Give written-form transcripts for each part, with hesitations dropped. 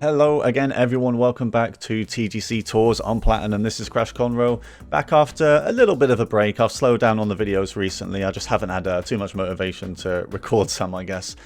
Hello again everyone, welcome back to TGC Tours on Platinum. This is Crash Conroe, back after a little bit of a break. I've slowed down on the videos recently, I just haven't had too much motivation to record some, I guess.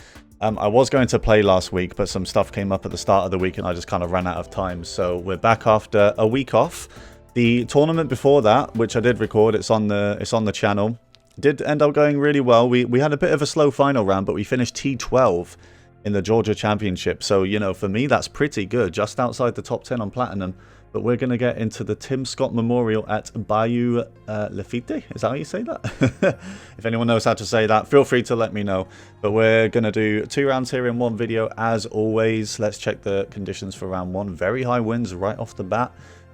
I was going to play last week, but some stuff came up at the start of the week and I just kind of ran out of time. So we're back after a week off. The tournament before that, which I did record, it's on the channel, did end up going really well. We had a bit of a slow final round, but we finished T12 in the Georgia Championship. So, you know, for me, that's pretty good. Just outside the top 10 on Platinum. But we're going to get into the Tim Scott Memorial at Bayou Lafitte. Is that how you say that? If anyone knows how to say that, feel free to let me know. But we're going to do 2 rounds here in one video, as always. Let's check the conditions for round 1. Very high winds right off the bat.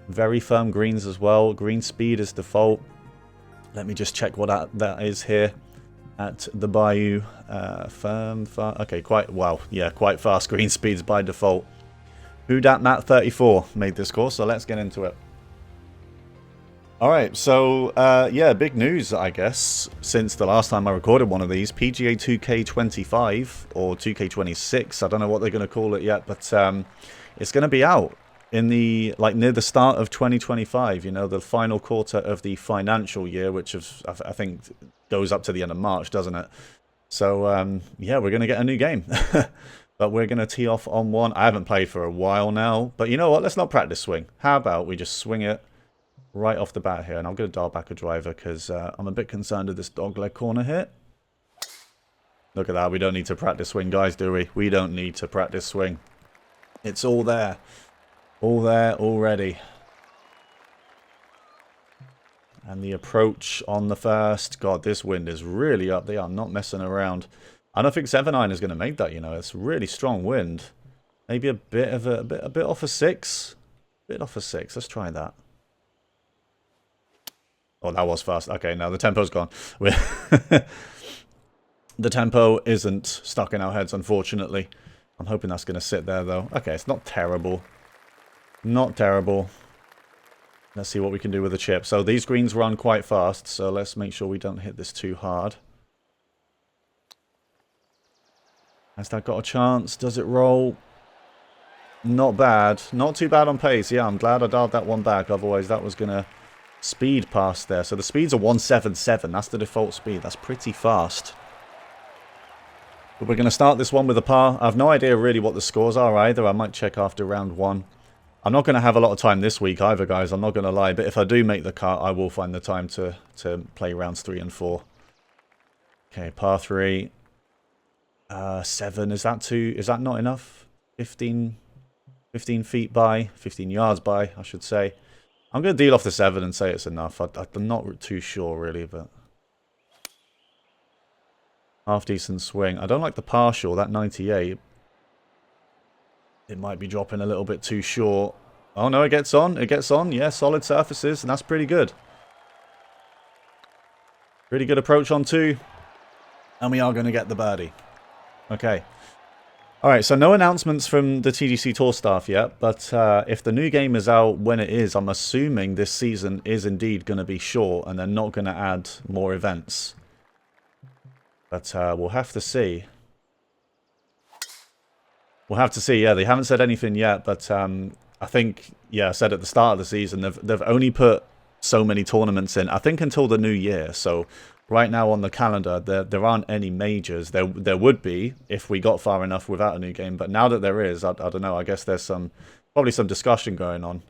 Very firm greens as well. Green speed is default. Let me just check what that is here at the Bayou. Okay, quite fast green speeds by default. Who Dat Matt 34 made this course, so let's get into it. Alright, so yeah, big news, I guess, since the last time I recorded one of these. PGA 2K25 or 2K26, I don't know what they're going to call it yet, but it's going to be out in the, like, near the start of 2025, you know, the final quarter of the financial year, which is, I think, goes up to the end of March, doesn't it? So, yeah, we're going to get a new game. But we're going to tee off on one. I haven't played for a while now. But you know what? Let's not practice swing. How about we just swing it right off the bat here? And I'm going to dial back a driver because I'm a bit concerned with this dogleg corner here. Look at that. We don't need to practice swing, guys, do we? We don't need to practice swing. It's all there. All there already. And the approach on the first. God, this wind is really up. They are not messing around. I don't think 7-iron is going to make that, you know. It's really strong wind. Maybe a bit off a 6. A bit off a 6. Let's try that. Oh, that was fast. Okay, now the tempo's gone. The tempo isn't stuck in our heads, unfortunately. I'm hoping that's going to sit there, though. Okay, it's not terrible. Not terrible. Let's see what we can do with the chip. So these greens run quite fast, so let's make sure we don't hit this too hard. Has that got a chance? Does it roll? Not bad. Not too bad on pace. Yeah, I'm glad I dialed that one back. Otherwise, that was going to speed past there. So the speed's a 177. That's the default speed. That's pretty fast. But we're going to start this one with a par. I have no idea really what the scores are either. I might check after round 1. I'm not going to have a lot of time this week either, guys. I'm not going to lie. But if I do make the cut, I will find the time to play rounds 3 and 4. Okay, par 3. 7, is that not enough? 15 feet by, 15 yards by, I should say. I'm going to deal off the 7 and say it's enough. I'm not too sure, really, but half decent swing. I don't like the partial, that 98. It might be dropping a little bit too short. Oh, no, it gets on. It gets on. Yeah, solid surfaces, and that's pretty good. Pretty good approach on 2. And we are going to get the birdie. Okay. Alright, so no announcements from the TGC Tour staff yet, but if the new game is out when it is, I'm assuming this season is indeed going to be short and they're not going to add more events. But we'll have to see. We'll have to see, yeah, they haven't said anything yet, but I think, yeah, I said at the start of the season, they've only put so many tournaments in, I think until the new year, so right now on the calendar, there aren't any majors. There would be if we got far enough without a new game. But now that there is, I don't know. I guess there's probably some discussion going on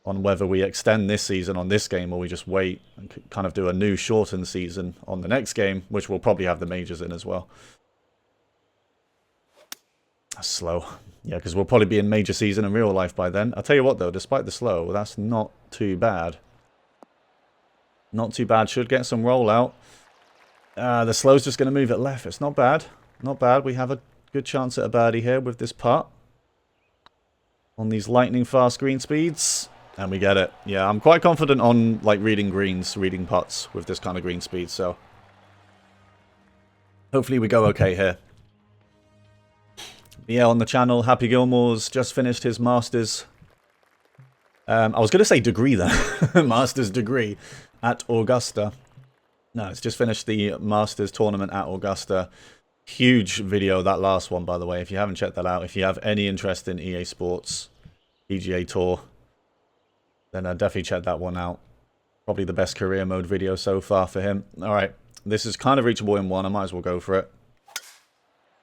whether we extend this season on this game or we just wait and kind of do a new shortened season on the next game, which will probably have the majors in as well. That's slow. Yeah, because we'll probably be in major season in real life by then. I'll tell you what, though, despite the slow, that's not too bad. Not too bad. Should get some rollout. The slow's just going to move it left. It's not bad. Not bad. We have a good chance at a birdie here with this putt. On these lightning fast green speeds. And we get it. Yeah, I'm quite confident on like reading greens, reading putts with this kind of green speed. So hopefully we go okay here. Yeah, on the channel, Happy Gilmore's just finished his Masters. I was going to say degree then. Masters degree at Augusta. No, it's just finished the Masters tournament at Augusta. Huge video, that last one, by the way. If you haven't checked that out, if you have any interest in EA Sports, PGA Tour, then definitely check that one out. Probably the best career mode video so far for him. Alright, this is kind of reachable in one. I might as well go for it.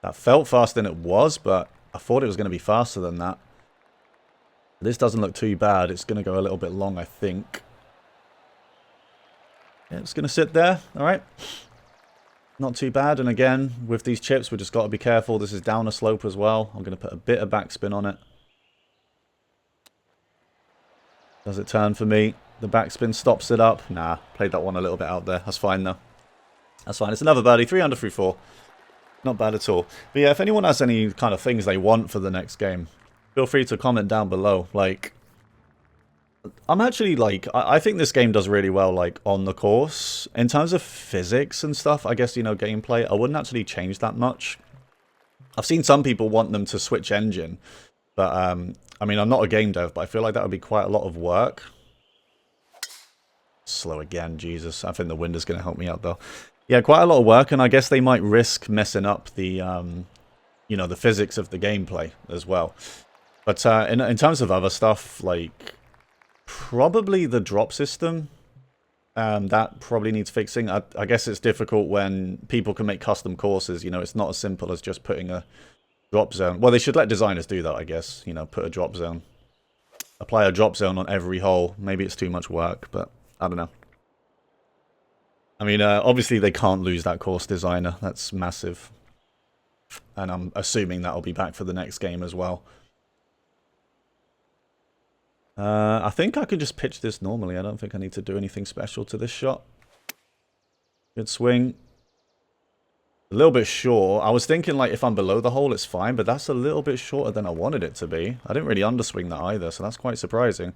That felt faster than it was, but I thought it was going to be faster than that. This doesn't look too bad. It's going to go a little bit long, I think. Yeah, it's going to sit there. Alright. Not too bad. And again, with these chips, we just got to be careful. This is down a slope as well. I'm going to put a bit of backspin on it. Does it turn for me? The backspin stops it up. Nah, played that one a little bit out there. That's fine though. That's fine. It's another birdie. 3 under through 4. Not bad at all. But yeah, if anyone has any kind of things they want for the next game, feel free to comment down below. Like, I'm actually like, I think this game does really well, like, on the course. In terms of physics and stuff, I guess, you know, gameplay, I wouldn't actually change that much. I've seen some people want them to switch engine. But, I mean, I'm not a game dev, but I feel like that would be quite a lot of work. Slow again, Jesus. I think the wind is going to help me out, though. Yeah, quite a lot of work, and I guess they might risk messing up the, you know, the physics of the gameplay as well. But in terms of other stuff, like, probably the drop system, that probably needs fixing. I guess it's difficult when people can make custom courses. You know, it's not as simple as just putting a drop zone. Well, they should let designers do that, I guess. You know, put a drop zone. Apply a drop zone on every hole. Maybe it's too much work, but I don't know. I mean, obviously they can't lose that course designer. That's massive. And I'm assuming that'll be back for the next game as well. I think I can just pitch this normally. I don't think I need to do anything special to this shot. Good swing. A little bit short. I was thinking, like, if I'm below the hole, it's fine. But that's a little bit shorter than I wanted it to be. I didn't really underswing that either, so that's quite surprising.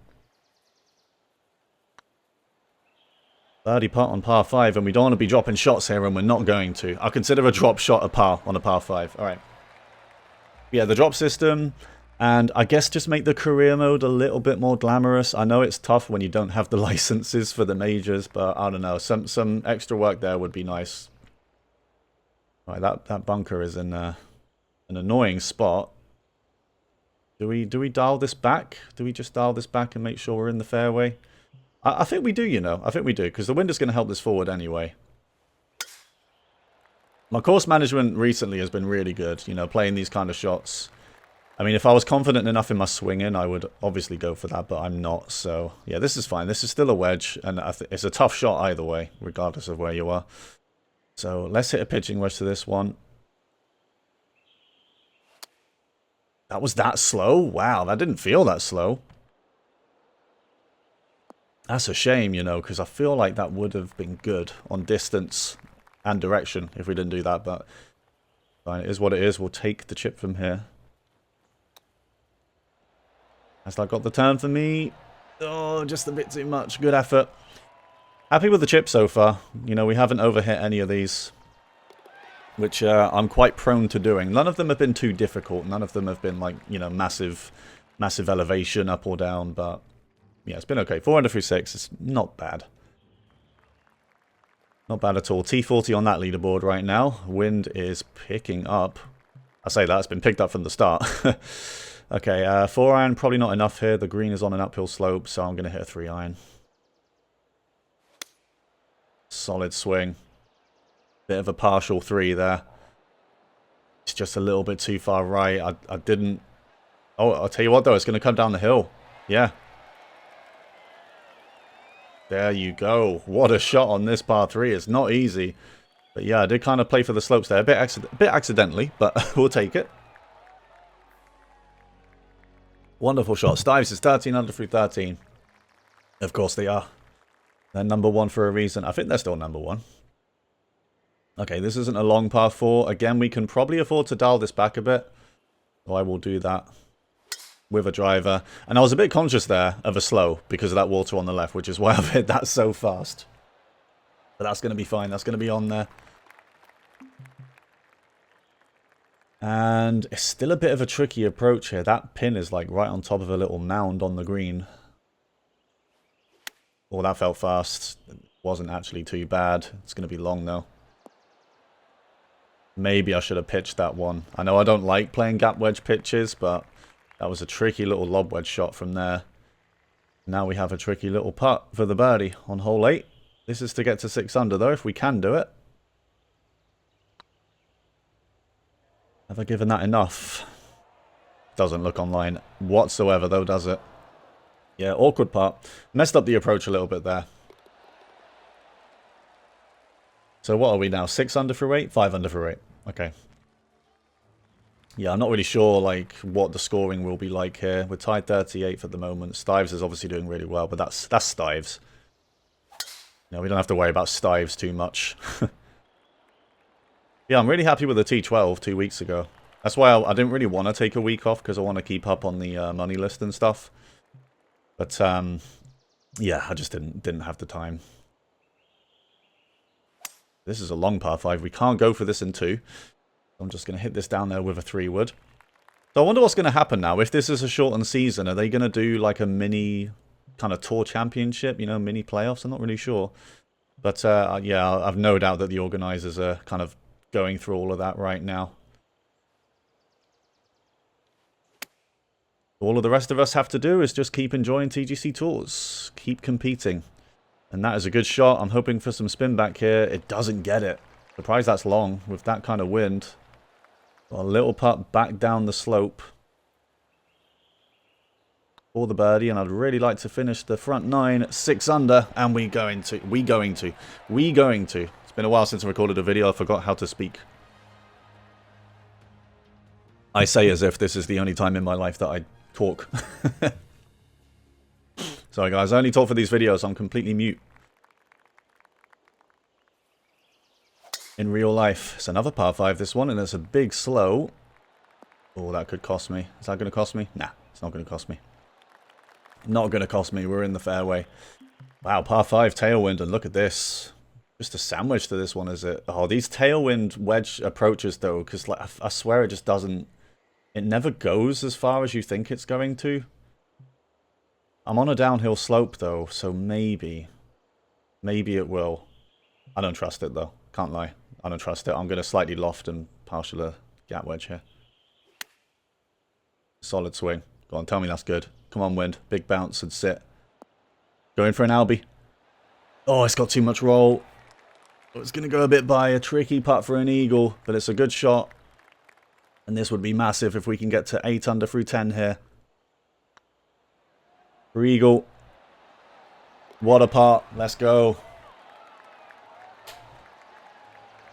Birdie putt on par 5, and we don't want to be dropping shots here, and we're not going to. I consider a drop shot a par on a par 5. Alright. Yeah, the drop system, and I guess just make the career mode a little bit more glamorous. I know it's tough when you don't have the licenses for the majors, but I don't know. Some extra work there would be nice. Alright, that bunker is in an annoying spot. Do we dial this back? Do we just dial this back and make sure we're in the fairway? I think we do, you know. I think we do, because the wind is going to help this forward anyway. My course management recently has been really good, you know, playing these kind of shots. I mean, if I was confident enough in my swinging, I would obviously go for that, but I'm not. So, yeah, this is fine. This is still a wedge, and it's a tough shot either way, regardless of where you are. So, let's hit a pitching wedge to this one. That was that slow? Wow, that didn't feel that slow. That's a shame, you know, because I feel like that would have been good on distance and direction if we didn't do that, but fine, it is what it is. We'll take the chip from here. Has that got the turn for me? Oh, just a bit too much. Good effort. Happy with the chip so far. You know, we haven't overhit any of these, which I'm quite prone to doing. None of them have been too difficult. None of them have been, like, you know, massive elevation up or down, but yeah, it's been okay. 4 under through 6. It's not bad. Not bad at all. T40 on that leaderboard right now. Wind is picking up. I say that, it's been picked up from the start. Okay, 4-iron, probably not enough here. The green is on an uphill slope, so I'm going to hit a 3-iron. Solid swing. Bit of a partial 3 there. It's just a little bit too far right. I didn't... Oh, I'll tell you what, though. It's going to come down the hill. Yeah. There you go. What a shot on this par 3. It's not easy. But yeah, I did kind of play for the slopes there. A bit accidentally, but we'll take it. Wonderful shot. Stives is 13 under through 13. Of course they are. They're number 1 for a reason. I think they're still number 1. Okay, this isn't a long par 4. Again, we can probably afford to dial this back a bit. So I will do that with a driver. And I was a bit conscious there of a slow because of that water on the left, which is why I've hit that so fast. But that's going to be fine. That's going to be on there. And it's still a bit of a tricky approach here. That pin is like right on top of a little mound on the green. Oh, that felt fast. It wasn't actually too bad. It's going to be long though. Maybe I should have pitched that one. I know I don't like playing gap wedge pitches, but that was a tricky little lob wedge shot from there. Now we have a tricky little putt for the birdie on hole 8. This is to get to 6 under though, if we can do it. Have I given that enough? Doesn't look online whatsoever though, does it? Yeah, awkward putt. Messed up the approach a little bit there. So what are we now? 6 under through 8? 5 under through 8. Okay. Yeah, I'm not really sure like what the scoring will be like here. We're tied 38th at the moment. Stives is obviously doing really well, but that's Stives. No, we don't have to worry about Stives too much. Yeah, I'm really happy with the T12 2 weeks ago. That's why I didn't really want to take a week off, because I want to keep up on the money list and stuff. But yeah, I just didn't have the time. This is a long par 5. We can't go for this in 2. I'm just going to hit this down there with a 3-wood. So I wonder what's going to happen now. If this is a shortened season, are they going to do like a mini kind of tour championship, you know, mini playoffs? I'm not really sure. But yeah, I've no doubt that the organisers are kind of going through all of that right now. All of the rest of us have to do is just keep enjoying TGC Tours. Keep competing. And that is a good shot. I'm hoping for some spin back here. It doesn't get it. Surprised that's long with that kind of wind. Got a little putt back down the slope for the birdie, and I'd really like to finish the front 9 6 under, and we going to. It's been a while since I recorded a video. I forgot how to speak. I say as if this is the only time in my life that I talk. Sorry guys, I only talk for these videos. I'm completely mute. In real life, it's another par 5 this one, and it's a big slow. Oh, that could cost me. Is that going to cost me? Nah, it's not going to cost me. Not going to cost me. We're in the fairway. Wow, par 5 tailwind, and look at this. Just a sandwich to this one, is it? Oh, these tailwind wedge approaches though, because like I swear it just doesn't. It never goes as far as you think it's going to. I'm on a downhill slope though, so maybe it will. I don't trust it though. Can't lie. I don't trust it. I'm going to slightly loft and partial a gap wedge here. Solid swing. Go on, tell me that's good. Come on, wind. Big bounce and sit. Going for an Albie. Oh, it's got too much roll. It's going to go a bit by. A tricky putt for an eagle, but it's a good shot. And this would be massive if we can get to 8 under through 10 here. For eagle. What a putt. Let's go.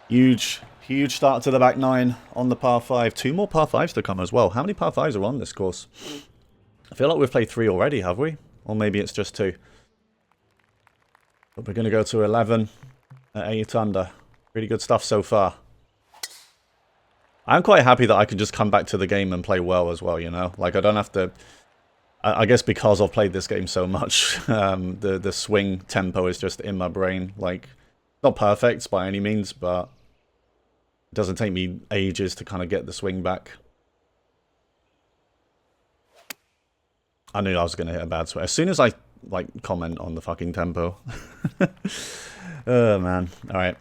Huge start to the back 9 on the par 5. 2 more par 5s to come as well. How many par 5s are on this course? I feel like we've played 3 already, have we? Or maybe it's just 2. But we're going to go to 11 at 8 under. Really good stuff so far. I'm quite happy that I can just come back to the game and play well as well, you know? Like, I don't have to... I guess because I've played this game so much, the swing tempo is just in my brain. Like, not perfect by any means, but it doesn't take me ages to kind of get the swing back. I knew I was going to hit a bad swing. As soon as I, like, comment on the fucking tempo. Oh, man. All right.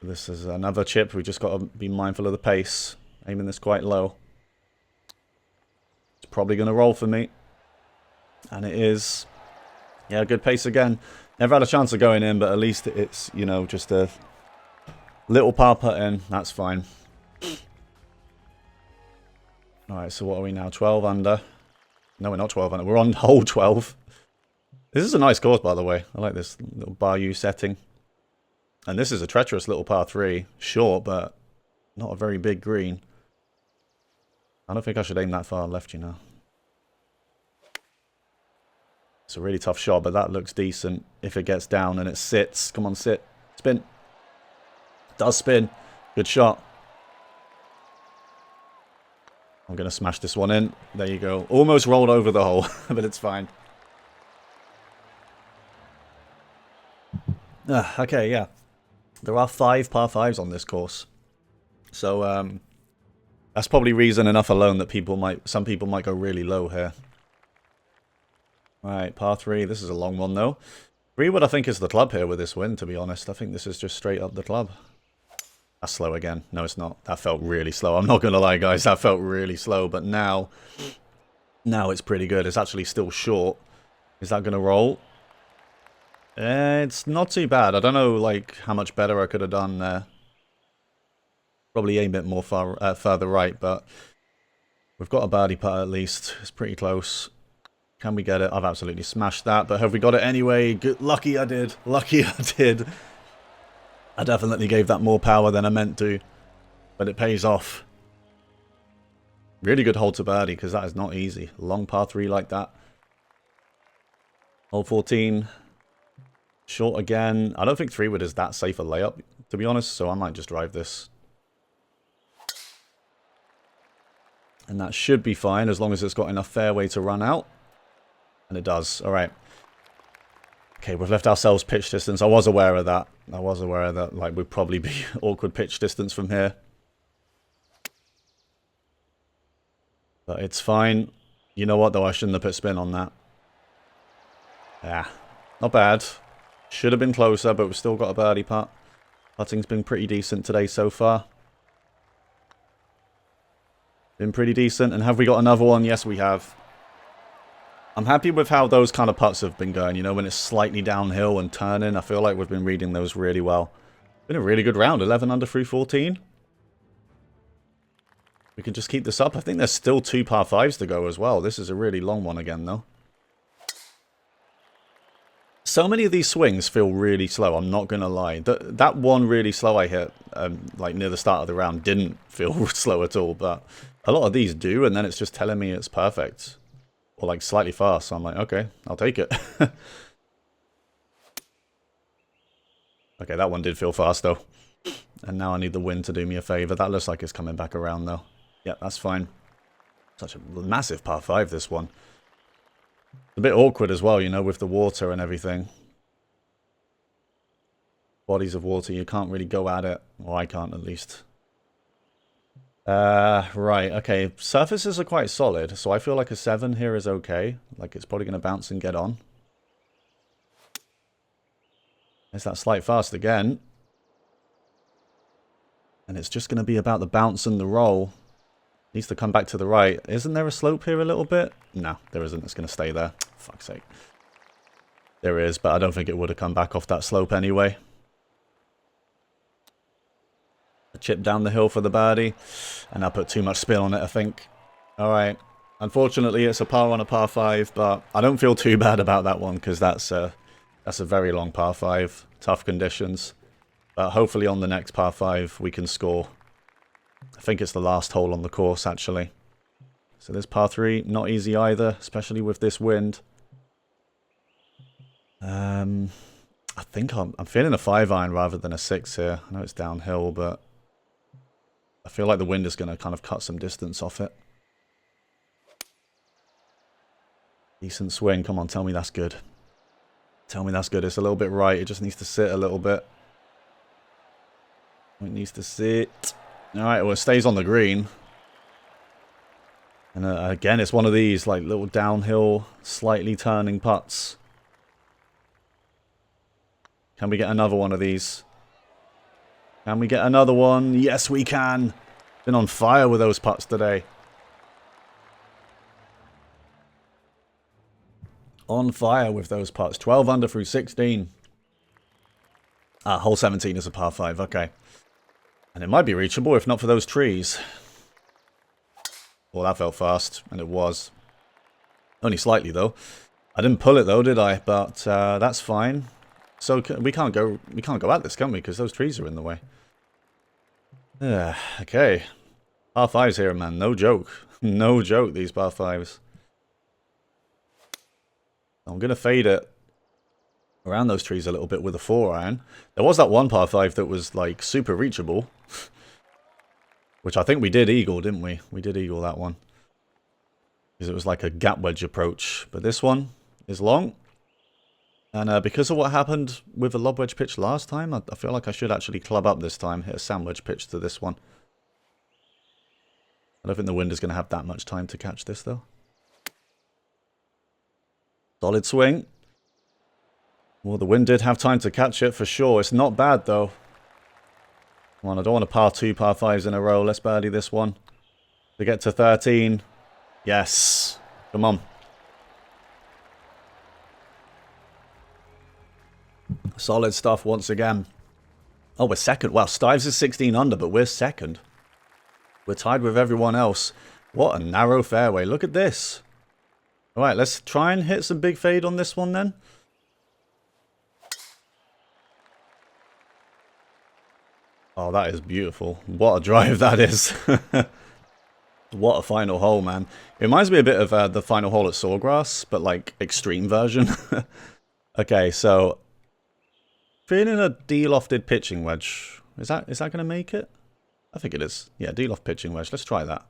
This is another chip. We just got to be mindful of the pace. Aiming this quite low. It's probably going to roll for me. And it is. Yeah, good pace again. Never had a chance of going in, but at least it's, you know, just a little par putt in. That's fine. Alright, so what are we now? 12 under. No, we're not 12 under. We're on hole 12. This is a nice course, by the way. I like this little bayou setting. And this is a treacherous little par 3. Short, but not a very big green. I don't think I should aim that far left, you know. It's a really tough shot, but that looks decent if it gets down and it sits. Come on, sit. Spin. Does spin. Good shot. I'm going to smash this one in. There you go. Almost rolled over the hole, but it's fine. Okay, yeah. There are 5 par 5s on this course. So, that's probably reason enough alone that some people might go really low here. Right, par 3. This is a long one, though. 3-wood, I think, is the club here with this win, to be honest. I think this is just straight up the club. That's slow again. No, it's not. That felt really slow. I'm not going to lie, guys. That felt really slow. But now it's pretty good. It's actually still short. Is that going to roll? It's not too bad. I don't know, like, how much better I could have done there. Probably aim it more further right, but we've got a birdie putt at least. It's pretty close. Can we get it? I've absolutely smashed that, but have we got it anyway? Good. Lucky I did. Lucky I did. I definitely gave that more power than I meant to, but it pays off. Really good hole to birdie, because that is not easy. Long par 3 like that. Hole 14. Short again. I don't think 3-wood is that safe a layup, to be honest, so I might just drive this. And that should be fine, as long as it's got enough fairway to run out. And it does. Alright. Okay, we've left ourselves pitch distance. I was aware of that. Like, we'd probably be awkward pitch distance from here. But it's fine. You know what, though? I shouldn't have put spin on that. Yeah. Not bad. Should have been closer, but we've still got a birdie putt. Putting's been pretty decent today so far. Been pretty decent. And have we got another one? Yes, we have. I'm happy with how those kind of putts have been going. You know, when it's slightly downhill and turning. I feel like we've been reading those really well. Been a really good round. 11 under through 14. We can just keep this up. I think there's still 2 par 5s to go as well. This is a really long one again, though. So many of these swings feel really slow, I'm not going to lie. That one really slow I hit, like near the start of the round, didn't feel slow at all. But a lot of these do, and then it's just telling me it's perfect. Or like slightly fast, so I'm like, okay, I'll take it. Okay, that one did feel fast, though. And now I need the wind to do me a favor. That looks like it's coming back around, though. Yeah, that's fine. Such a massive par 5, this one. A bit awkward as well, you know, with the water and everything. Bodies of water, you can't really go at it. Or I can't, at least. Right, okay. Surfaces are quite solid, so I feel like a 7 here is okay. Like, it's probably going to bounce and get on. There's that slight fast again. And it's just going to be about the bounce and the roll. Needs to come back to the right. Isn't there a slope here a little bit? No, there isn't. It's going to stay there. Fuck's sake. There is, but I don't think it would have come back off that slope anyway. A chip down the hill for the birdie. And I put too much spin on it, I think. Alright. Unfortunately, it's a par on a par 5, but I don't feel too bad about that one, because that's a very long par 5. Tough conditions. But hopefully on the next par 5, we can score. I think it's the last hole on the course, actually. So this par 3, not easy either, especially with this wind. I think I'm feeling a 5-iron rather than a 6 here. I know it's downhill, but I feel like the wind is going to kind of cut some distance off it. Decent swing. Come on, tell me that's good. Tell me that's good. It's a little bit right. It just needs to sit a little bit. It needs to sit. Alright, well, it stays on the green. And again, it's one of these, like, little downhill, slightly turning putts. Can we get another one of these? Can we get another one? Yes, we can! Been on fire with those putts today. On fire with those putts. 12 under through 16. Hole 17 is a par 5, okay. And it might be reachable if not for those trees. Well, that felt fast, and it was. Only slightly, though. I didn't pull it, though, did I? But that's fine. So we can't go at this, can we? Because those trees are in the way. Okay. Par 5s here, man. No joke. No joke, these par 5s. I'm going to fade it around those trees a little bit with a 4-iron. There was that one par 5 that was, like, super reachable. Which I think we did eagle, didn't we? We did eagle that one. Because it was like a gap wedge approach. But this one is long. And because of what happened with the lob wedge pitch last time, I feel like I should actually club up this time. Hit a sand wedge pitch to this one. I don't think the wind is going to have that much time to catch this, though. Solid swing. Well, the wind did have time to catch it for sure. It's not bad, though. Come on, I don't want to par 2, par 5s in a row. Let's birdie this one. To get to 13. Yes. Come on. Solid stuff once again. Oh, we're second. Well, Stives is 16 under, but we're second. We're tied with everyone else. What a narrow fairway. Look at this. All right, let's try and hit some big fade on this one then. Oh, that is beautiful. What a drive that is. What a final hole, man. It reminds me a bit of the final hole at Sawgrass, but like extreme version. Okay, so feeling a de-lofted pitching wedge. Is that going to make it? I think it is. Yeah, de-loft pitching wedge. Let's try that.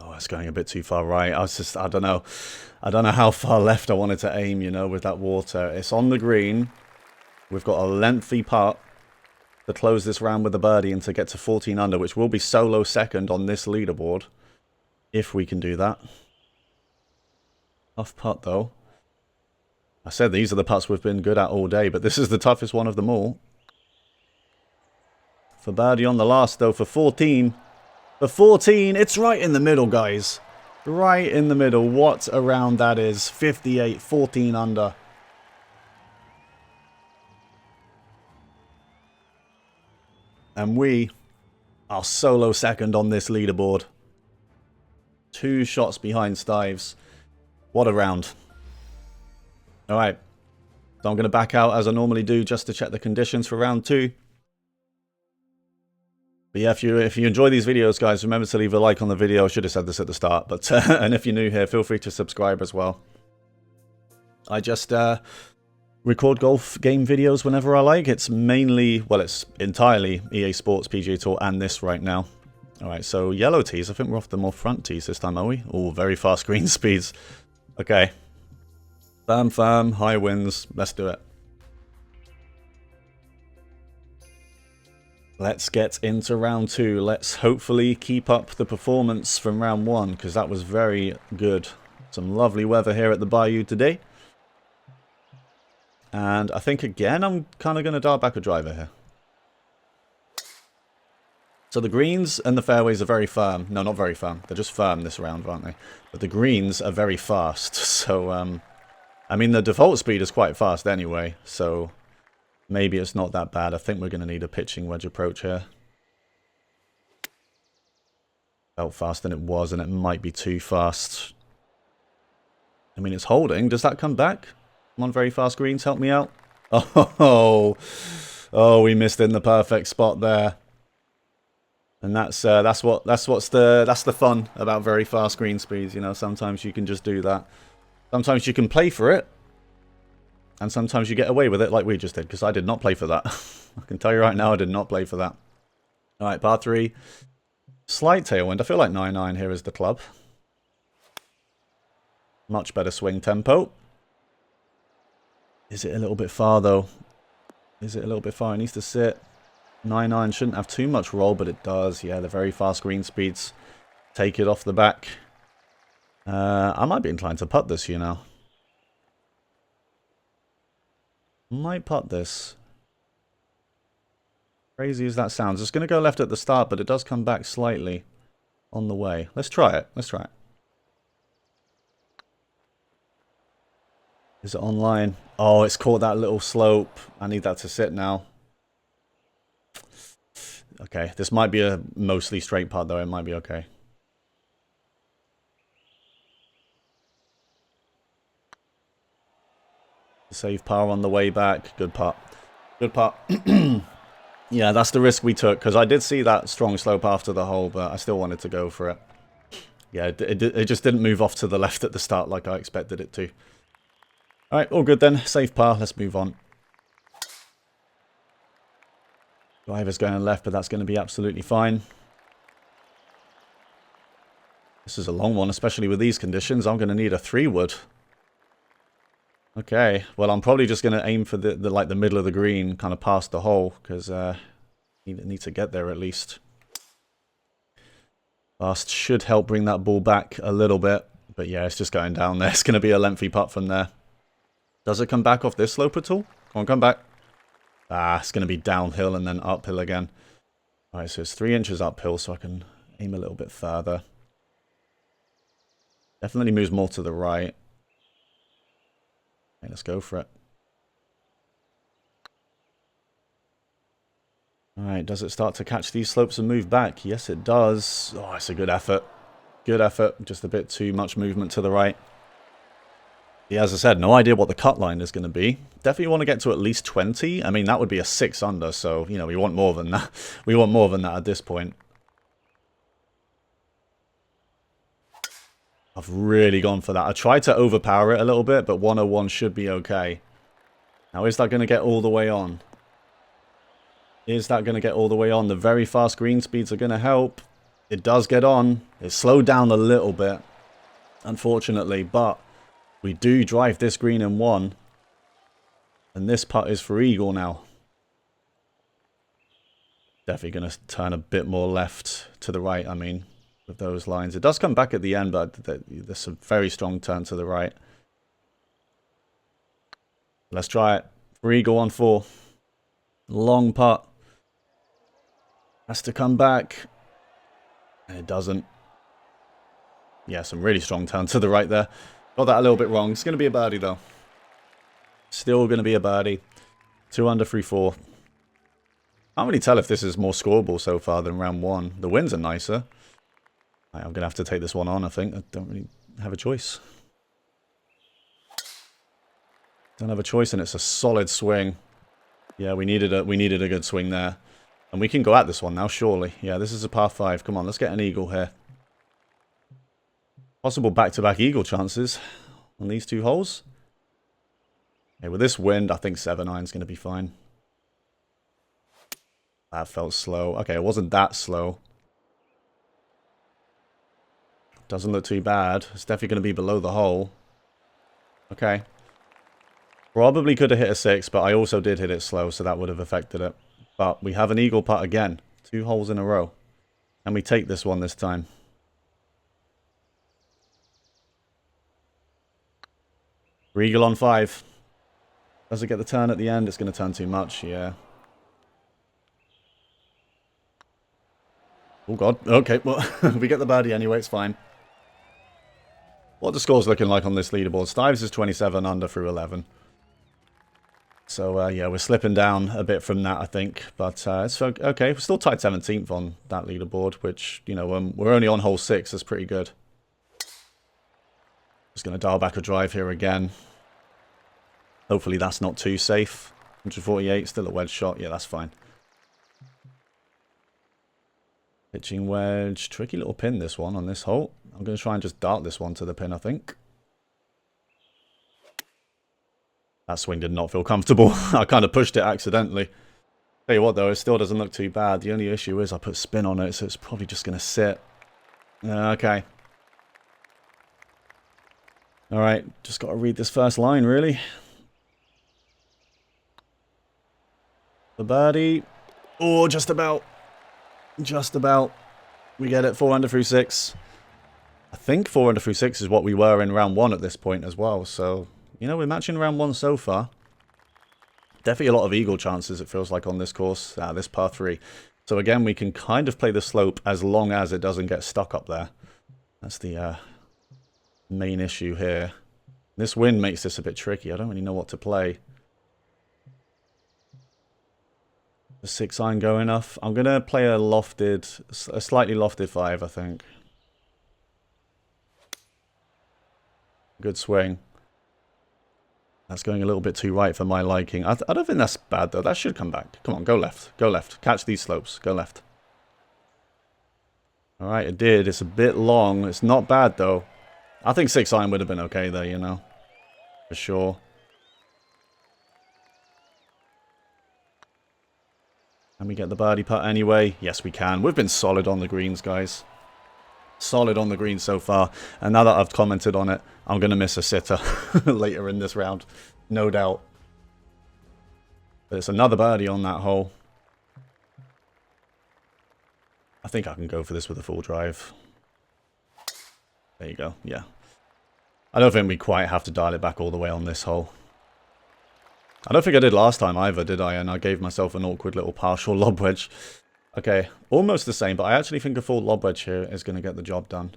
Oh, it's going a bit too far right. I don't know. I don't know how far left I wanted to aim, you know, with that water. It's on the green. We've got a lengthy putt to close this round with a birdie and to get to 14 under, which will be solo second on this leaderboard. If we can do that. Tough putt, though. I said these are the putts we've been good at all day, but this is the toughest one of them all. For birdie on the last, though, for 14. For 14, it's right in the middle, guys. Right in the middle. What a round that is. 58, 14 under. And we are solo second on this leaderboard. 2 shots behind Stives. What a round. Alright. So I'm going to back out as I normally do just to check the conditions for round 2. But yeah, if you enjoy these videos, guys, remember to leave a like on the video. I should have said this at the start, but and if you're new here, feel free to subscribe as well. I just record golf game videos whenever I like. It's mainly, well, it's entirely EA Sports, PGA Tour, and this right now. All right, so yellow tees. I think we're off the more front tees this time, are we? Oh, very fast green speeds. Okay. Firm, high winds. Let's do it. Let's get into round 2. Let's hopefully keep up the performance from round 1, because that was very good. Some lovely weather here at the Bayou today. And I think, again, I'm kind of going to dial back a driver here. So the greens and the fairways are very firm. No, not very firm. They're just firm this round, aren't they? But the greens are very fast. So, I mean, the default speed is quite fast anyway, so maybe it's not that bad. I think we're going to need a pitching wedge approach here. Felt faster than it was, and it might be too fast. I mean, it's holding. Does that come back? Come on, very fast greens, help me out. Oh, we missed in the perfect spot there. And that's the fun about very fast green speeds. You know, sometimes you can just do that. Sometimes you can play for it. And sometimes you get away with it like we just did, because I did not play for that. I can tell you right now, I did not play for that. Alright, par 3. Slight tailwind. I feel like 9-9 here is the club. Much better swing tempo. Is it a little bit far, though? Is it a little bit far? It needs to sit. 9-9 shouldn't have too much roll, but it does. Yeah, the very fast green speeds take it off the back. I might be inclined to putt this, you know. Might putt this. Crazy as that sounds. It's going to go left at the start, but it does come back slightly on the way. Let's try it. Let's try it. Is it online? Oh, it's caught that little slope. I need that to sit now. Okay, this might be a mostly straight putt, though. It might be okay. Save par on the way back. Good putt. Good putt. Yeah, that's the risk we took, because I did see that strong slope after the hole, but I still wanted to go for it. Yeah, it just didn't move off to the left at the start like I expected it to. Alright, all good then. Safe par. Let's move on. Driver's going left, but that's going to be absolutely fine. This is a long one, especially with these conditions. I'm going to need a 3-wood. Okay, well, I'm probably just going to aim for the middle of the green, kind of past the hole, because need to get there at least. Fast should help bring that ball back a little bit, but yeah, it's just going down there. It's going to be a lengthy putt from there. Does it come back off this slope at all? Come on, come back. Ah, it's going to be downhill and then uphill again. Alright, so it's 3 inches uphill, so I can aim a little bit further. Definitely moves more to the right. Okay, let's go for it. Alright, does it start to catch these slopes and move back? Yes, it does. Oh, it's a good effort. Good effort. Just a bit too much movement to the right. Yeah, as I said, no idea what the cut line is going to be. Definitely want to get to at least 20. I mean, that would be a 6 under, so, you know, we want more than that. We want more than that at this point. I've really gone for that. I tried to overpower it a little bit, but 101 should be okay. Now, is that going to get all the way on? Is that going to get all the way on? The very fast green speeds are going to help. It does get on. It slowed down a little bit, unfortunately, but we do drive this green in 1. And this putt is for eagle now. Definitely going to turn a bit more left to the right, I mean, with those lines. It does come back at the end, but there's a very strong turn to the right. Let's try it. For eagle on 4. Long putt. Has to come back. And it doesn't. Yeah, some really strong turn to the right there. Got that a little bit wrong. It's going to be a birdie, though. Still going to be a birdie. 2 under, 3-4. Can't really tell if this is more scoreable so far than round 1. The wins are nicer. I'm going to have to take this one on, I think. I don't really have a choice. Don't have a choice, and it's a solid swing. Yeah, we needed a good swing there. And we can go at this one now, surely. Yeah, this is a par 5. Come on, let's get an eagle here. Possible back-to-back eagle chances on these 2 holes. Okay, with this wind, I think 7-iron's going to be fine. That felt slow. Okay, it wasn't that slow. Doesn't look too bad. It's definitely going to be below the hole. Okay. Probably could have hit a 6, but I also did hit it slow, so that would have affected it. But we have an eagle putt again. 2 holes in a row. And we take this one this time. Eagle on 5. Does it get the turn at the end? It's going to turn too much, yeah. Oh, God. Okay, well, we get the birdie anyway. It's fine. What the score's looking like on this leaderboard? Stives is 27 under through 11. So, yeah, we're slipping down a bit from that, I think. But it's okay. We're still tied 17th on that leaderboard, which, you know, we're only on hole 6. That's pretty good. Just going to dial back a drive here again. Hopefully that's not too safe. 148, still a wedge shot. Yeah, that's fine. Pitching wedge. Tricky little pin, this one, on this hole. I'm going to try and just dart this one to the pin, I think. That swing did not feel comfortable. I kind of pushed it accidentally. Tell you what, though, it still doesn't look too bad. The only issue is I put spin on it, so it's probably just going to sit. Okay. Alright, just got to read this first line, really. The birdie. Oh, just about. Just about. We get it. 4 under through 6. I think 4 under through 6 is what we were in round 1 at this point as well. So, you know, we're matching round 1 so far. Definitely a lot of eagle chances, it feels like, on this course. This par 3. So, again, we can kind of play the slope as long as it doesn't get stuck up there. That's the main issue here. This wind makes this a bit tricky. I don't really know what to play. The 6-iron going off. I'm going to play a slightly lofted 5, I think. Good swing. That's going a little bit too right for my liking. I don't think that's bad, though. That should come back. Come on, go left. Go left. Catch these slopes. Go left. Alright, it did. It's a bit long. It's not bad, though. I think 6-iron would have been okay there, you know. For sure. Can we get the birdie putt anyway? Yes, we can. We've been solid on the greens, guys. Solid on the greens so far. And now that I've commented on it, I'm going to miss a sitter later in this round. No doubt. But it's another birdie on that hole. I think I can go for this with a full drive. There you go. Yeah. I don't think we quite have to dial it back all the way on this hole. I don't think I did last time either, did I? And I gave myself an awkward little partial lob wedge. Okay, almost the same, but I actually think a full lob wedge here is going to get the job done.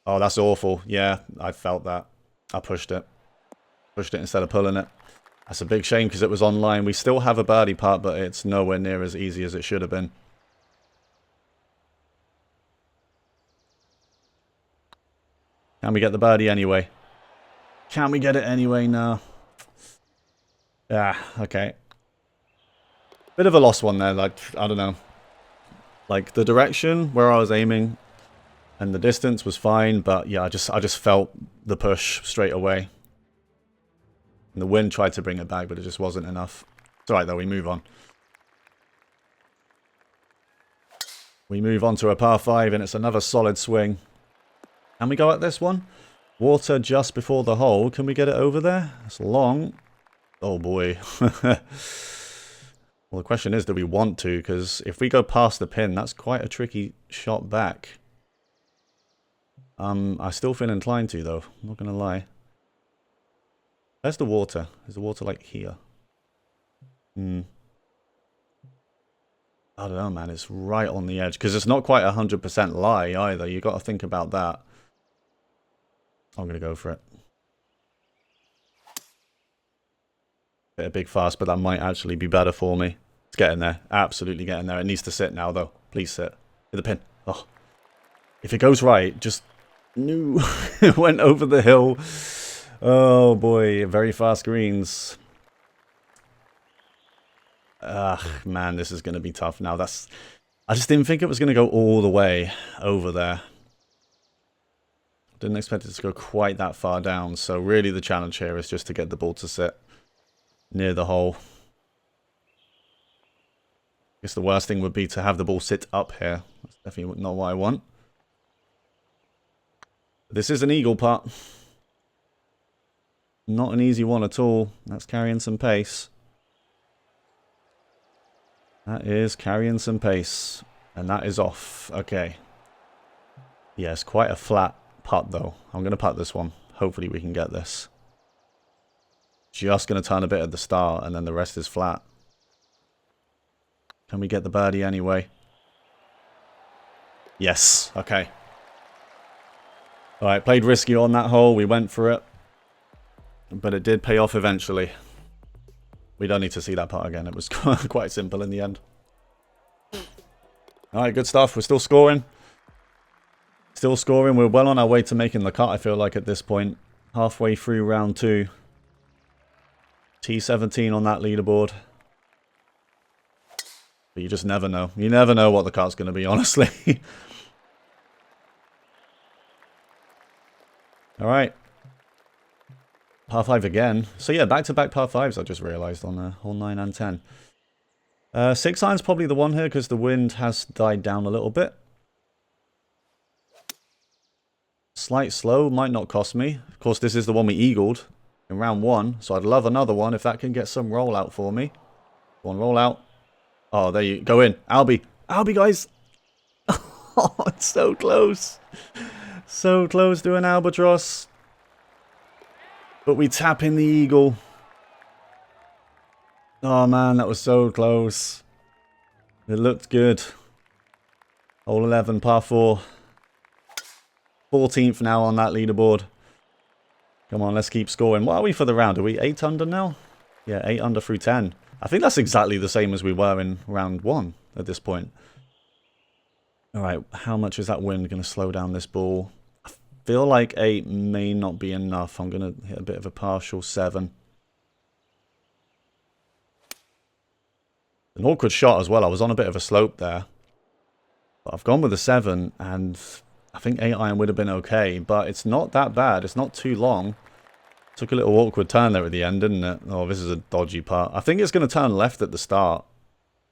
Oh, that's awful. Yeah, I felt that. I pushed it. Pushed it instead of pulling it. That's a big shame because it was online. We still have a birdie putt, but it's nowhere near as easy as it should have been. Can we get the birdie anyway? Can we get it anyway? No. Ah, okay. Bit of a lost one there. Like, I don't know. Like, the direction where I was aiming and the distance was fine, but yeah, I just felt the push straight away. And the wind tried to bring it back, but it just wasn't enough. It's alright though, we move on. We move on to a par 5, and it's another solid swing. Can we go at this one? Water just before the hole. Can we get it over there? It's long. Oh boy. Well, the question is, do we want to? Because if we go past the pin, that's quite a tricky shot back. I still feel inclined to, though. I'm not going to lie. Where's the water? Is the water, like, here? I don't know, man. It's right on the edge. Because it's not quite 100% lie, either. You've got to think about that. I'm going to go for it. Bit of big fast, but that might actually be better for me. It's getting there. Absolutely getting there. It needs to sit now, though. Please sit. Hit the pin. Oh. If it goes right, just... No. It went over the hill. Oh, boy. Very fast greens. Ugh, man, this is going to be tough now. I just didn't think it was going to go all the way over there. Didn't expect it to go quite that far down. So really the challenge here is just to get the ball to sit near the hole. I guess the worst thing would be to have the ball sit up here. That's definitely not what I want. This is an eagle putt. Not an easy one at all. That's carrying some pace. That is carrying some pace. And that is off. Okay. Yes, quite a flat putt though. I'm going to putt this one. Hopefully we can get this. Just going to turn a bit at the start and then the rest is flat. Can we get the birdie anyway? Yes. Okay. Alright, played risky on that hole. We went for it. But it did pay off eventually. We don't need to see that putt again. It was quite simple in the end. Alright, good stuff. We're still scoring. Still scoring. We're well on our way to making the cut, I feel like, at this point. Halfway through round 2. T17 on that leaderboard. But you just never know. You never know what the cut's going to be, honestly. Alright. Par 5 again. So yeah, back-to-back par 5s I just realised on hole 9 and 10. 6 iron's probably the one here because the wind has died down a little bit. Slight slow might not cost me. Of course, this is the one we eagled in round 1, so I'd love another one if that can get some rollout for me. Go on, roll out. Oh, there you go in. Albie. Albie, guys. Oh, it's so close. So close to an albatross. But we tap in the eagle. Oh, man, that was so close. It looked good. Hole 11, par 4. 14th now on that leaderboard. Come on, let's keep scoring. What are we for the round? Are we 8 under now? Yeah, 8 under through 10. I think that's exactly the same as we were in round 1 at this point. Alright, how much is that wind going to slow down this ball? I feel like 8 may not be enough. I'm going to hit a bit of a partial 7. An awkward shot as well. I was on a bit of a slope there. But I've gone with a 7 and I think 8 iron would have been okay. But it's not that bad. It's not too long. Took a little awkward turn there at the end, didn't it? Oh, this is a dodgy putt. I think it's going to turn left at the start.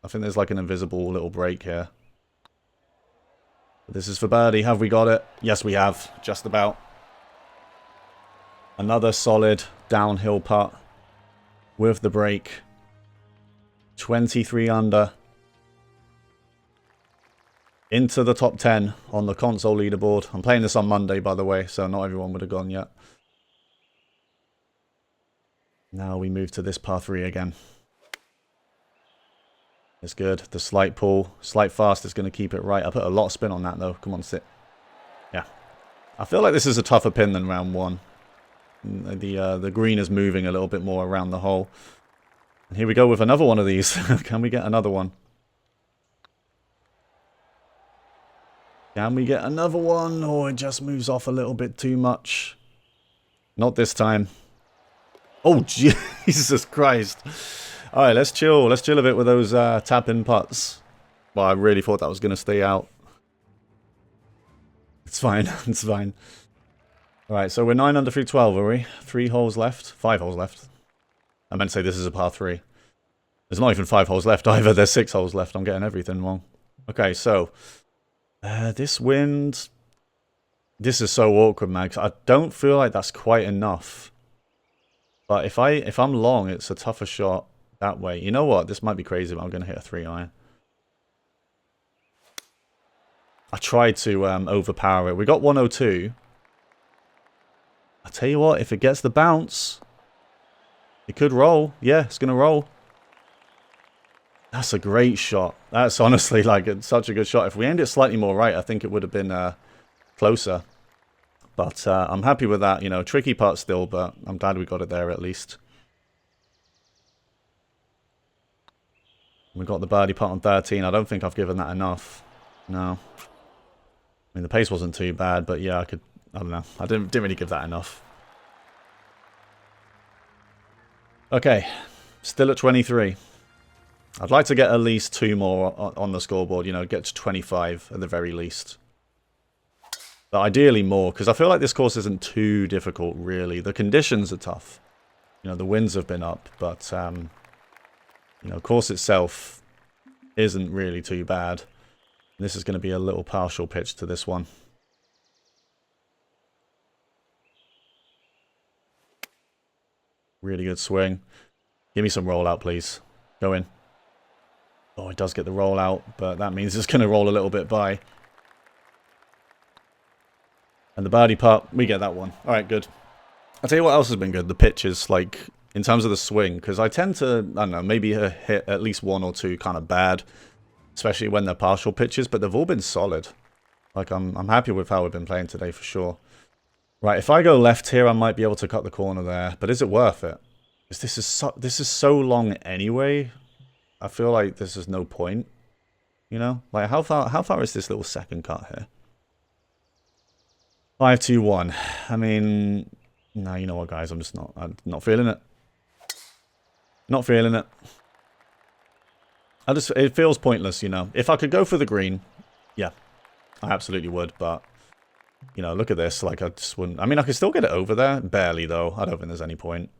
I think there's like an invisible little break here. But this is for birdie. Have we got it? Yes, we have. Just about. Another solid downhill putt with the break. 23 under. Into the top 10 on the console leaderboard. I'm playing this on Monday, by the way, so not everyone would have gone yet. Now we move to this par 3 again. It's good. The slight pull, slight fast is going to keep it right. I put a lot of spin on that though. Come on, sit. Yeah. I feel like this is a tougher pin than round 1. The green is moving a little bit more around the hole. And here we go with another one of these. Can we get another one? Can we get another one? Oh, it just moves off a little bit too much. Not this time. Oh, Jesus Christ. Alright, let's chill. Let's chill a bit with those tap-in putts. Well, I really thought that was going to stay out. It's fine. It's fine. Alright, so we're 9 under through 12, are we? 3 holes left? 5 holes left. I meant to say this is a par 3. There's not even 5 holes left either. There's 6 holes left. I'm getting everything wrong. Okay, so... this wind... This is so awkward, man. 'Cause I don't feel like that's quite enough. But if I'm long, it's a tougher shot that way. You know what? This might be crazy, but I'm going to hit a 3-iron. I tried to overpower it. We got 102. I tell you what, if it gets the bounce, it could roll. Yeah, it's going to roll. That's a great shot. That's honestly like such a good shot. If we aimed it slightly more right, I think it would have been closer. But I'm happy with that. You know, tricky putt still, but I'm glad we got it there at least. We got the birdie putt on 13. I don't think I've given that enough. No. I mean, the pace wasn't too bad, but yeah, I don't know. I didn't really give that enough. Okay. Still at 23. I'd like to get at least 2 more on the scoreboard, you know, get to 25 at the very least. But ideally more, because I feel like this course isn't too difficult, really. The conditions are tough. You know, the winds have been up, but, you know, course itself isn't really too bad. This is going to be a little partial pitch to this one. Really good swing. Give me some rollout, please. Go in. Oh, it does get the rollout, but that means it's going to roll a little bit by. And the birdie putt, we get that one. Alright, good. I'll tell you what else has been good. The pitches, like, in terms of the swing. Because I tend to, I don't know, maybe hit at least 1 or 2 kind of bad. Especially when they're partial pitches, but they've all been solid. Like, I'm happy with how we've been playing today for sure. Right, if I go left here, I might be able to cut the corner there. But is it worth it? Because this is so long anyway. I feel like this is no point. You know? Like, how far is this little second cut here? 5-2-1. I mean, no, you know what, guys? I'm not feeling it. Not feeling it. It feels pointless, you know. If I could go for the green, yeah, I absolutely would. But, you know, look at this. Like, I just wouldn't. I mean, I could still get it over there. Barely, though. I don't think there's any point.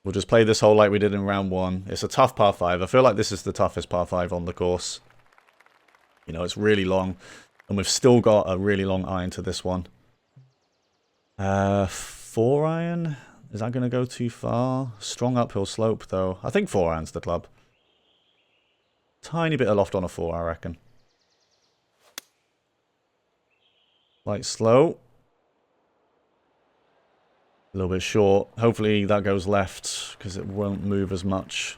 We'll just play this hole like we did in round 1. It's a tough par 5. I feel like this is the toughest par 5 on the course. You know, it's really long. And we've still got a really long iron to this one. 4-iron? Is that going to go too far? Strong uphill slope, though. I think 4-iron's the club. Tiny bit of loft on a 4, I reckon. Light slow. A little bit short. Hopefully that goes left, because it won't move as much.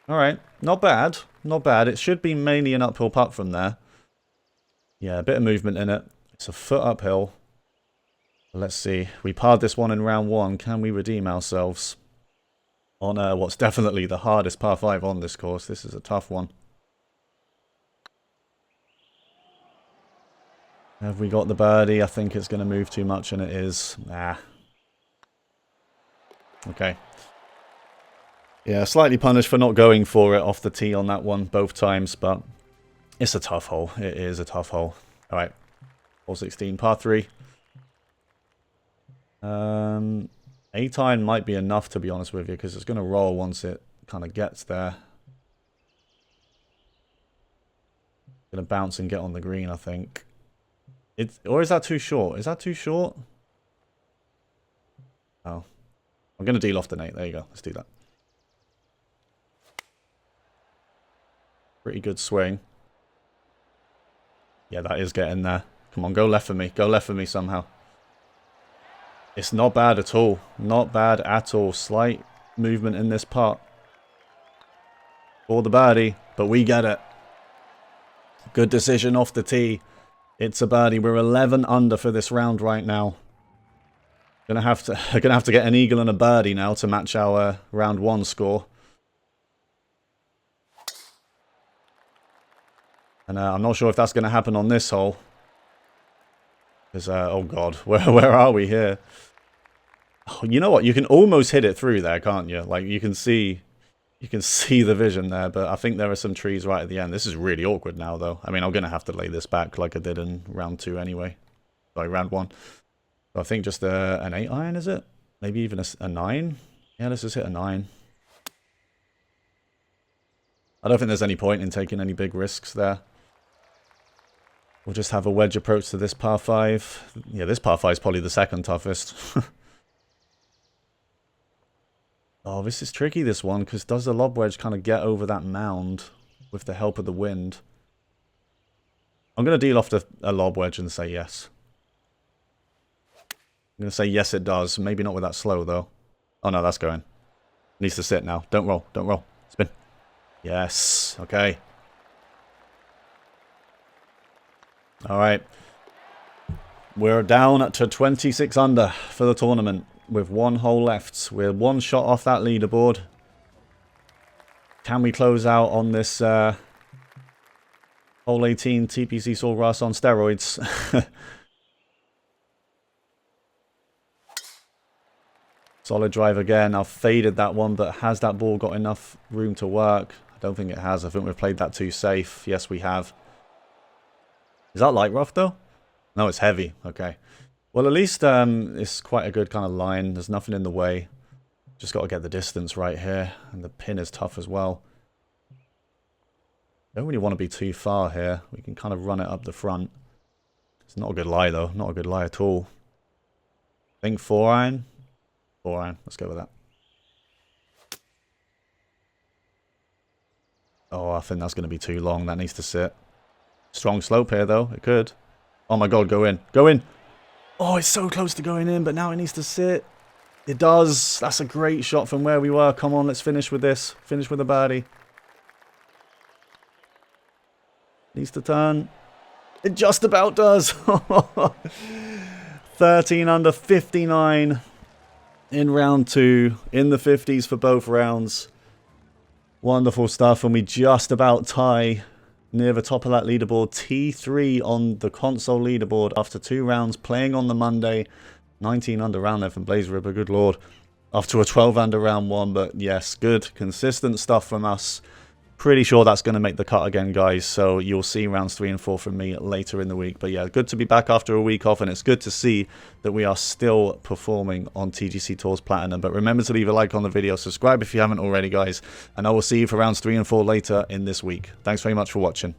Alright, not bad. Not bad. It should be mainly an uphill putt from there. Yeah, a bit of movement in it. It's a foot uphill. Let's see. We parred this one in round 1. Can we redeem ourselves? On what's definitely the hardest par 5 on this course. This is a tough one. Have we got the birdie? I think it's going to move too much, and it is. Nah. Okay. Yeah, slightly punished for not going for it off the tee on that one both times, but it's a tough hole. It is a tough hole. Alright. Hole 16, par 3. 8-iron might be enough, to be honest with you, because it's going to roll once it kind of gets there. Going to bounce and get on the green, I think. Or is that too short? Is that too short? Oh. I'm going to de-loft an 8. There you go. Let's do that. Pretty good swing. Yeah, that is getting there. Come on, go left for me. Go left for me somehow. It's not bad at all. Not bad at all. Slight movement in this putt. For the birdie, but we get it. Good decision off the tee. It's a birdie. We're 11 under for this round right now. Gonna have to get an eagle and a birdie now to match our round 1 score. And I'm not sure if that's gonna happen on this hole. Because oh god, where are we here? Oh, you know what? You can almost hit it through there, can't you? Like you can see the vision there, but I think there are some trees right at the end. This is really awkward now, though. I mean, I'm going to have to lay this back like I did in round 2 anyway. Sorry, round 1. So I think just an 8 iron, is it? Maybe even a 9? Yeah, let's just hit a 9. I don't think there's any point in taking any big risks there. We'll just have a wedge approach to this par 5. Yeah, this par 5 is probably the second toughest. Oh, this is tricky, this one, because does the lob wedge kind of get over that mound with the help of the wind? I'm going to deal off a lob wedge and say yes. I'm going to say yes, it does. Maybe not with that slow, though. Oh, no, that's going. Needs to sit now. Don't roll. Don't roll. Spin. Yes. Okay. All right. We're down to 26 under for the tournament. With 1 hole left. We're 1 shot off that leaderboard. Can we close out on this hole 18 TPC Sawgrass on steroids? Solid drive again. I've faded that one, but has that ball got enough room to work? I don't think it has. I think we've played that too safe. Yes, we have. Is that light rough, though? No, it's heavy. Okay. Well, at least it's quite a good kind of line. There's nothing in the way. Just got to get the distance right here. And the pin is tough as well. Don't really want to be too far here. We can kind of run it up the front. It's not a good lie, though. Not a good lie at all. I think 4 iron. 4 iron. Let's go with that. Oh, I think that's going to be too long. That needs to sit. Strong slope here, though. It could. Oh, my God. Go in. Go in. Oh, it's so close to going in, but now it needs to sit. It does. That's a great shot from where we were. Come on, let's finish with this. Finish with a birdie. Needs to turn. It just about does. 13 under 59 in round 2. In the 50s for both rounds. Wonderful stuff. And we just about tie near the top of that leaderboard. T3 on the console leaderboard after 2 rounds, playing on the Monday. 19 under round there from Blaze Ripper, good lord. After a 12 under round 1, but yes, good, consistent stuff from us. Pretty sure that's going to make the cut again, guys, so you'll see rounds 3 and 4 from me later in the week. But yeah, good to be back after a week off, and it's good to see that we are still performing on TGC Tours Platinum. But remember to leave a like on the video, subscribe if you haven't already, guys, and I will see you for rounds 3 and 4 later in this week. Thanks very much for watching.